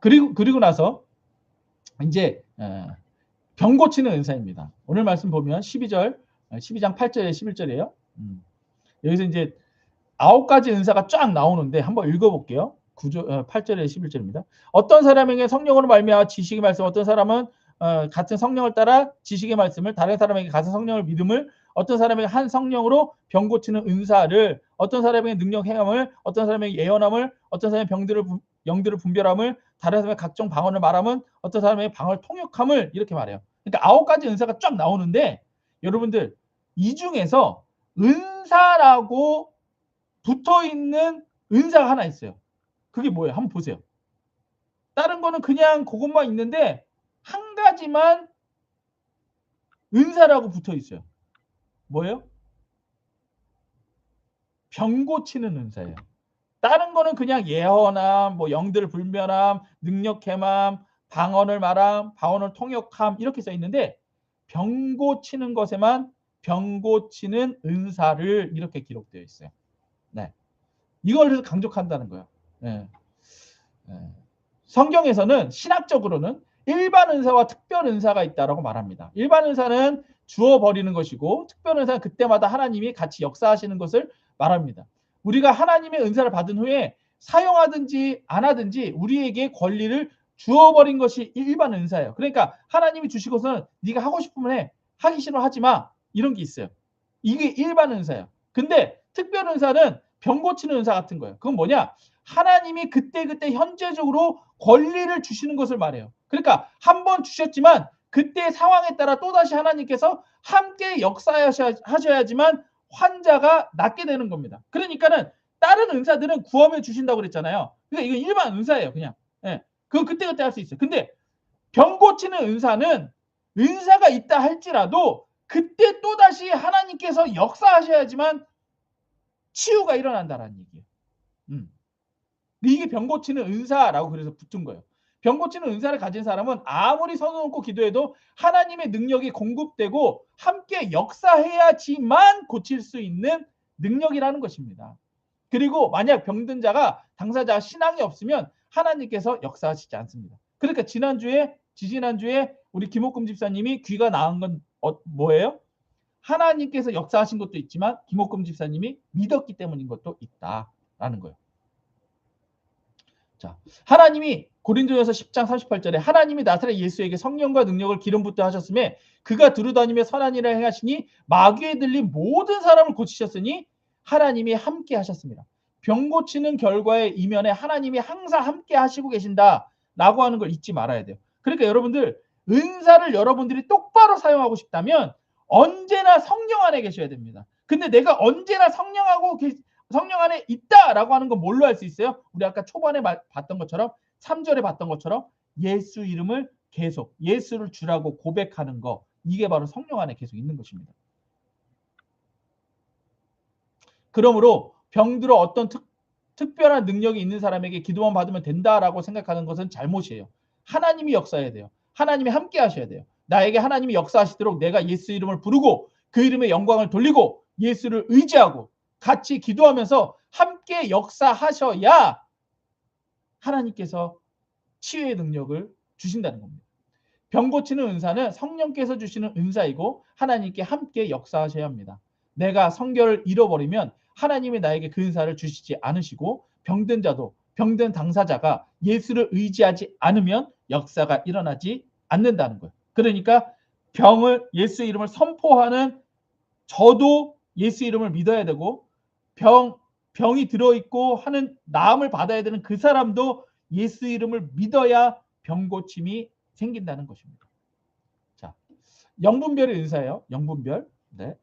그리고 나서 이제 병 고치는 은사입니다. 오늘 말씀 보면 12장 8절에 11절이에요. 여기서 이제 9가지 은사가 쫙 나오는데 한번 읽어볼게요. 8절에 11절입니다. 어떤 사람에게 성령으로 말미암아 지식의 말씀, 어떤 사람은 같은 성령을 따라 지식의 말씀을, 다른 사람에게 같은 성령을 믿음을, 어떤 사람에게 한 성령으로 병 고치는 은사를, 어떤 사람에게 능력 행함을, 어떤 사람에게 예언함을, 어떤 사람에게 영들을 분별함을, 다른 사람에게 각종 방언을 말함은, 어떤 사람에게 방언을 통역함을, 이렇게 말해요. 그러니까 9가지 은사가 쫙 나오는데 여러분들 이 중에서 은사라고 붙어있는 은사가 하나 있어요. 그게 뭐예요? 한번 보세요. 다른 거는 그냥 그것만 있는데 한 가지만 은사라고 붙어 있어요. 뭐예요? 병 고치는 은사예요. 다른 거는 그냥 예언함, 뭐 영들 불면함, 능력 행함, 방언을 말함, 방언을 통역함 이렇게 써 있는데 병 고치는 것에만 병 고치는 은사를 이렇게 기록되어 있어요. 네. 이걸 해서 강조한다는 거예요. 네. 성경에서는 신학적으로는 일반 은사와 특별 은사가 있다라고 말합니다. 일반 은사는 주어 버리는 것이고 특별 은사는 그때마다 하나님이 같이 역사하시는 것을 말합니다. 우리가 하나님의 은사를 받은 후에 사용하든지 안 하든지 우리에게 권리를 주어버린 것이 일반 은사예요. 그러니까 하나님이 주시고서는 네가 하고 싶으면 해, 하기 싫으면 하지 마, 이런 게 있어요. 이게 일반 은사예요. 근데 특별 은사는 병 고치는 은사 같은 거예요. 그건 뭐냐? 하나님이 그때그때 현재적으로 권리를 주시는 것을 말해요. 그러니까 한 번 주셨지만 그때 상황에 따라 또다시 하나님께서 함께 역사하셔야지만 환자가 낫게 되는 겁니다. 그러니까는 다른 은사들은 구하며 주신다고 그랬잖아요. 그러니까 이건 일반 은사예요. 그냥. 예. 그거 그때그때 할 수 있어요. 근데 병 고치는 은사는 은사가 있다 할지라도 그때 또다시 하나님께서 역사하셔야지만 치유가 일어난다라는 얘기예요. 이게 병 고치는 은사라고 그래서 붙은 거예요. 병 고치는 은사를 가진 사람은 아무리 손을 얹고 기도해도 하나님의 능력이 공급되고 함께 역사해야지만 고칠 수 있는 능력이라는 것입니다. 그리고 만약 병든 자가 당사자가 신앙이 없으면 하나님께서 역사하시지 않습니다. 그러니까 지지난주에 우리 김옥금 집사님이 귀가 나은 건 뭐예요? 하나님께서 역사하신 것도 있지만 김옥금 집사님이 믿었기 때문인 것도 있다라는 거예요. 자, 하나님이 고린도전서 10장 38절에 하나님이 나사렛 예수에게 성령과 능력을 기름 붓게 하셨음에 그가 두루다니며 선한 일을 행하시니 마귀에 들린 모든 사람을 고치셨으니 하나님이 함께 하셨습니다. 병 고치는 결과의 이면에 하나님이 항상 함께 하시고 계신다라고 하는 걸 잊지 말아야 돼요. 그러니까 여러분들 은사를 여러분들이 똑바로 사용하고 싶다면 언제나 성령 안에 계셔야 됩니다. 근데 내가 언제나 성령 안에 있다라고 하는 건 뭘로 할 수 있어요? 우리 아까 초반에 봤던 것처럼 3절에 봤던 것처럼 예수 이름을 계속 예수를 주라고 고백하는 거, 이게 바로 성령 안에 계속 있는 것입니다. 그러므로 병들어 어떤 특별한 능력이 있는 사람에게 기도만 받으면 된다라고 생각하는 것은 잘못이에요. 하나님이 역사해야 돼요. 하나님이 함께 하셔야 돼요. 나에게 하나님이 역사하시도록 내가 예수 이름을 부르고 그 이름의 영광을 돌리고 예수를 의지하고 같이 기도하면서 함께 역사하셔야 하나님께서 치유의 능력을 주신다는 겁니다. 병 고치는 은사는 성령께서 주시는 은사이고 하나님께 함께 역사하셔야 합니다. 내가 성결을 잃어버리면 하나님이 나에게 그 은사를 주시지 않으시고 병든 자도 병든 당사자가 예수를 의지하지 않으면 역사가 일어나지 않는다는 거예요. 그러니까 예수 이름을 선포하는 저도 예수 이름을 믿어야 되고 병이 들어있고 하는 나음을 받아야 되는 그 사람도 예수 이름을 믿어야 병 고침이 생긴다는 것입니다. 자, 영분별의 은사예요. 영분별. 네.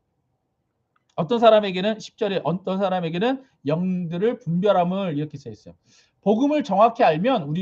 어떤 사람에게는 10절에 어떤 사람에게는 영들을 분별함을 이렇게 써 있어요. 복음을 정확히 알면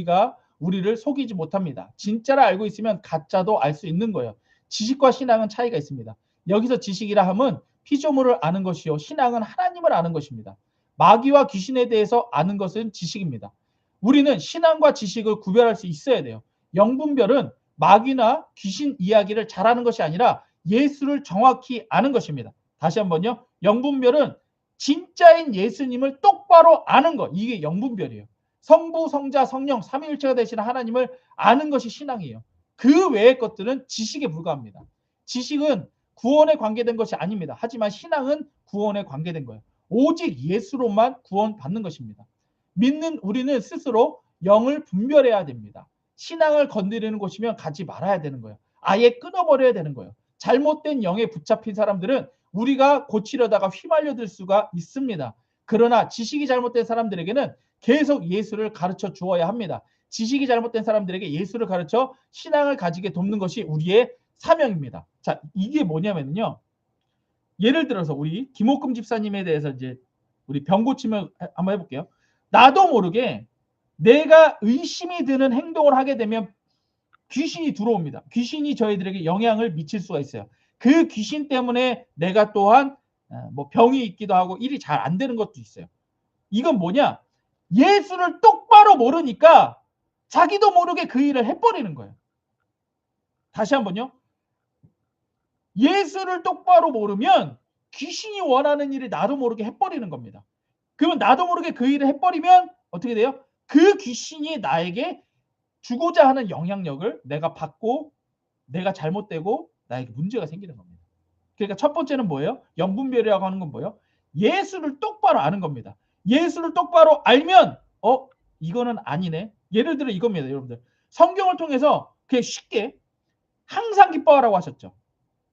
우리를 속이지 못합니다. 진짜를 알고 있으면 가짜도 알 수 있는 거예요. 지식과 신앙은 차이가 있습니다. 여기서 지식이라 함은 피조물을 아는 것이요 신앙은 하나님을 아는 것입니다. 마귀와 귀신에 대해서 아는 것은 지식입니다. 우리는 신앙과 지식을 구별할 수 있어야 돼요. 영분별은 마귀나 귀신 이야기를 잘하는 것이 아니라 예수를 정확히 아는 것입니다. 다시 한번요. 영분별은 진짜인 예수님을 똑바로 아는 것. 이게 영분별이에요. 성부, 성자, 성령, 삼위일체가 되시는 하나님을 아는 것이 신앙이에요. 그 외의 것들은 지식에 불과합니다. 지식은 구원에 관계된 것이 아닙니다. 하지만 신앙은 구원에 관계된 거예요. 오직 예수로만 구원받는 것입니다. 믿는 우리는 스스로 영을 분별해야 됩니다. 신앙을 건드리는 곳이면 가지 말아야 되는 거예요. 아예 끊어버려야 되는 거예요. 잘못된 영에 붙잡힌 사람들은 우리가 고치려다가 휘말려들 수가 있습니다. 그러나 지식이 잘못된 사람들에게는 계속 예수를 가르쳐 주어야 합니다. 지식이 잘못된 사람들에게 예수를 가르쳐 신앙을 가지게 돕는 것이 우리의 사명입니다. 자, 이게 뭐냐면요. 예를 들어서 우리 김옥금 집사님에 대해서 이제 우리 병 고침을 한번 해볼게요. 나도 모르게 내가 의심이 드는 행동을 하게 되면 귀신이 들어옵니다. 귀신이 저희들에게 영향을 미칠 수가 있어요. 그 귀신 때문에 내가 또한 뭐 병이 있기도 하고 일이 잘 안 되는 것도 있어요. 이건 뭐냐? 예수를 똑바로 모르니까 자기도 모르게 그 일을 해버리는 거예요. 다시 한번요. 예수를 똑바로 모르면 귀신이 원하는 일을 나도 모르게 해버리는 겁니다. 그러면 나도 모르게 그 일을 해버리면 어떻게 돼요? 그 귀신이 나에게 주고자 하는 영향력을 내가 받고 내가 잘못되고 나에게 문제가 생기는 겁니다. 그러니까 첫 번째는 뭐예요? 영분별이라고 하는 건 뭐예요? 예수를 똑바로 아는 겁니다. 예수를 똑바로 알면 이거는 아니네. 예를 들어 이겁니다. 여러분들. 성경을 통해서 그냥 쉽게 항상 기뻐하라고 하셨죠.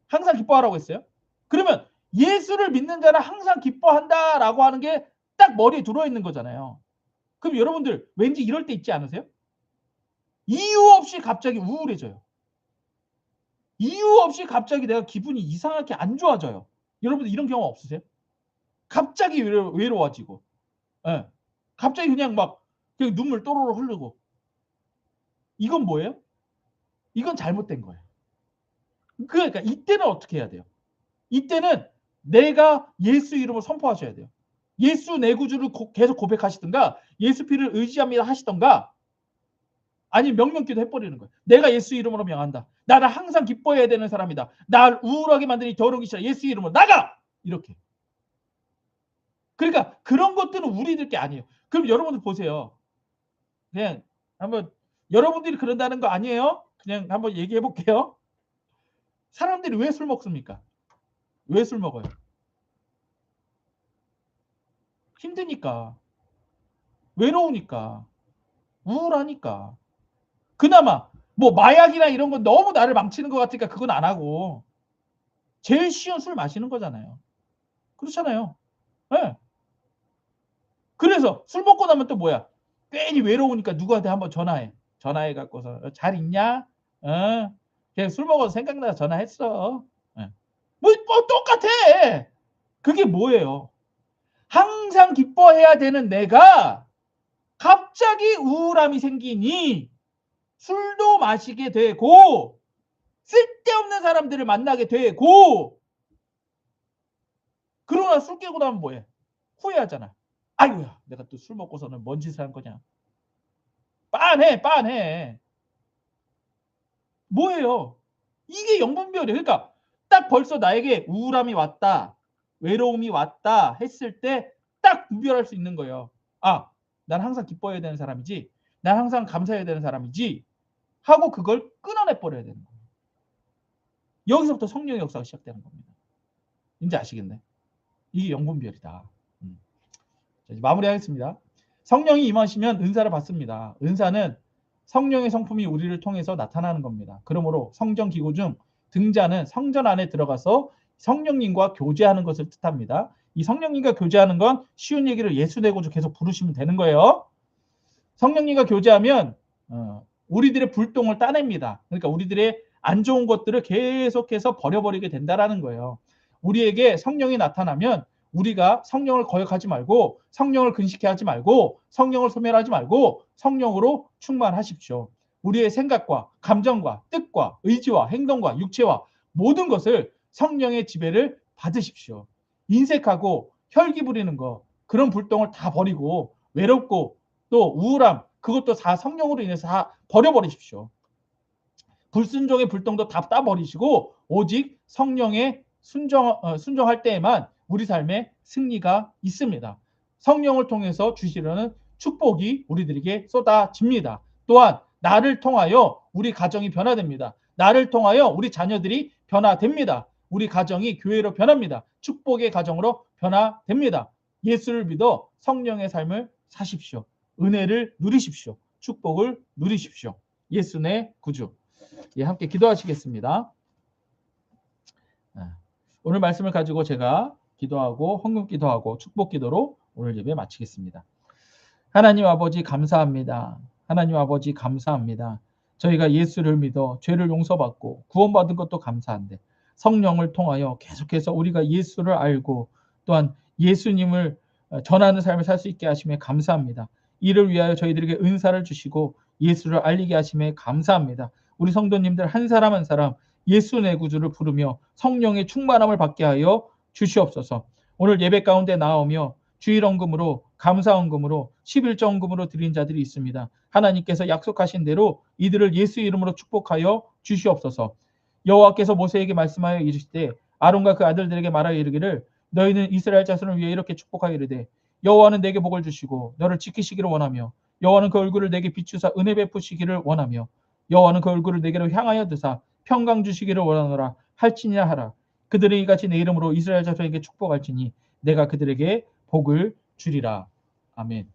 항상 기뻐하라고 했어요. 그러면 예수를 믿는 자는 항상 기뻐한다라고 하는 게 딱 머리에 들어있는 거잖아요. 그럼 여러분들 왠지 이럴 때 있지 않으세요? 이유 없이 갑자기 우울해져요. 이유 없이 갑자기 내가 기분이 이상하게 안 좋아져요. 여러분들 이런 경험 없으세요? 갑자기 외로워지고, 예. 갑자기 그냥 눈물 또로로 흐르고. 이건 뭐예요? 이건 잘못된 거예요. 그러니까 이때는 어떻게 해야 돼요? 이때는 내가 예수 이름을 선포하셔야 돼요. 예수 내 구주를 계속 고백하시든가 예수 피를 의지합니다 하시던가 아니면 명령기도 해버리는 거예요. 내가 예수 이름으로 명한다. 나는 항상 기뻐해야 되는 사람이다. 날 우울하게 만드니 더러운 기시라 예수 이름으로 나가! 이렇게. 그러니까 그런 것들은 우리들 게 아니에요. 그럼 여러분들 보세요. 그냥 한번 여러분들이 그런다는 거 아니에요? 그냥 한번 얘기해 볼게요. 사람들이 왜 술 먹습니까? 왜 술 먹어요? 힘드니까, 외로우니까, 우울하니까. 그나마 뭐 마약이나 이런 건 너무 나를 망치는 것 같으니까 그건 안 하고 제일 쉬운 술 마시는 거잖아요. 그렇잖아요. 네. 그래서 술 먹고 나면 또 뭐야? 괜히 외로우니까 누구한테 한번 전화해 갖고서 잘 있냐? 그냥 술 먹어서 생각나서 전화했어. 뭐 똑같아. 그게 뭐예요? 항상 기뻐해야 되는 내가 갑자기 우울함이 생기니 술도 마시게 되고 쓸데없는 사람들을 만나게 되고, 그러나 술 깨고 나면 뭐해? 후회하잖아. 아이고야, 내가 또 술 먹고서는 뭔 짓을 한 거냐. 빤해. 뭐예요? 이게 영분별이에요. 그러니까 딱 벌써 나에게 우울함이 왔다, 외로움이 왔다 했을 때 딱 구별할 수 있는 거예요. 아, 난 항상 기뻐해야 되는 사람이지, 난 항상 감사해야 되는 사람이지 하고 그걸 끊어내 버려야 되는 거예요. 여기서부터 성령의 역사가 시작되는 겁니다. 이제 아시겠네. 이게 영분별이다. 자, 이제 마무리하겠습니다. 성령이 임하시면 은사를 받습니다. 은사는 성령의 성품이 우리를 통해서 나타나는 겁니다. 그러므로 성전 기구 중 등자는 성전 안에 들어가서 성령님과 교제하는 것을 뜻합니다. 이 성령님과 교제하는 건 쉬운 얘기를 예수 내고주 계속 부르시면 되는 거예요. 성령님과 교제하면 우리들의 불똥을 따냅니다. 그러니까 우리들의 안 좋은 것들을 계속해서 버려버리게 된다라는 거예요. 우리에게 성령이 나타나면 우리가 성령을 거역하지 말고, 성령을 근식해하지 말고, 성령을 소멸하지 말고 성령으로 충만하십시오. 우리의 생각과 감정과 뜻과 의지와 행동과 육체와 모든 것을 성령의 지배를 받으십시오. 인색하고 혈기 부리는 거, 그런 불똥을 다 버리고, 외롭고 또 우울함, 그것도 다 성령으로 인해서 다 버려버리십시오. 불순종의 불똥도 다 따버리시고 오직 성령의 순종할 때에만 우리 삶에 승리가 있습니다. 성령을 통해서 주시려는 축복이 우리들에게 쏟아집니다. 또한 나를 통하여 우리 가정이 변화됩니다. 나를 통하여 우리 자녀들이 변화됩니다. 우리 가정이 교회로 변합니다. 축복의 가정으로 변화됩니다. 예수를 믿어 성령의 삶을 사십시오. 은혜를 누리십시오. 축복을 누리십시오. 예수 내 구주. 예, 함께 기도하시겠습니다. 오늘 말씀을 가지고 제가 기도하고 헌금 기도하고 축복 기도로 오늘 예배 마치겠습니다. 하나님 아버지 감사합니다. 하나님 아버지 감사합니다. 저희가 예수를 믿어 죄를 용서받고 구원받은 것도 감사한데 성령을 통하여 계속해서 우리가 예수를 알고 또한 예수님을 전하는 삶을 살 수 있게 하심에 감사합니다. 이를 위하여 저희들에게 은사를 주시고 예수를 알리게 하심에 감사합니다. 우리 성도님들 한 사람 한 사람 예수 내 구주를 부르며 성령의 충만함을 받게 하여 주시옵소서. 오늘 예배 가운데 나오며 주일헌금으로 감사헌금으로 11조헌금으로 드린 자들이 있습니다. 하나님께서 약속하신 대로 이들을 예수 이름으로 축복하여 주시옵소서. 여호와께서 모세에게 말씀하여 이르시되 아론과 그 아들들에게 말하여 이르기를 너희는 이스라엘 자손을 위해 이렇게 축복하여 이르되 여호와는 내게 복을 주시고 너를 지키시기를 원하며 여호와는 그 얼굴을 내게 비추사 은혜 베푸시기를 원하며 여호와는 그 얼굴을 내게로 향하여 드사 평강 주시기를 원하노라 할지니라 하라. 그들이 이같이 내 이름으로 이스라엘 자손에게 축복할지니 내가 그들에게 복을 주리라. 아멘.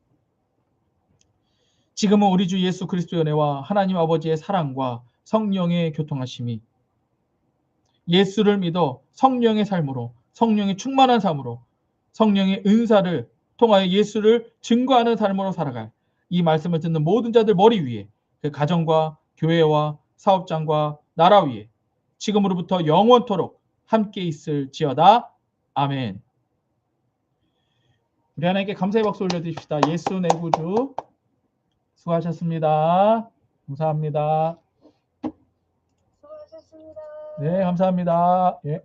지금은 우리 주 예수 그리스도의 은혜와 하나님 아버지의 사랑과 성령의 교통하심이 예수를 믿어 성령의 삶으로 성령의 충만한 삶으로 성령의 은사를 통하여 예수를 증거하는 삶으로 살아갈 이 말씀을 듣는 모든 자들 머리 위에 그 가정과 교회와 사업장과 나라 위에 지금으로부터 영원토록 함께 있을지어다. 아멘. 우리 하나님께 감사의 박수 올려드립시다. 예수 내 구주 수고하셨습니다. 감사합니다. 수고하셨습니다. 네, 감사합니다. 예.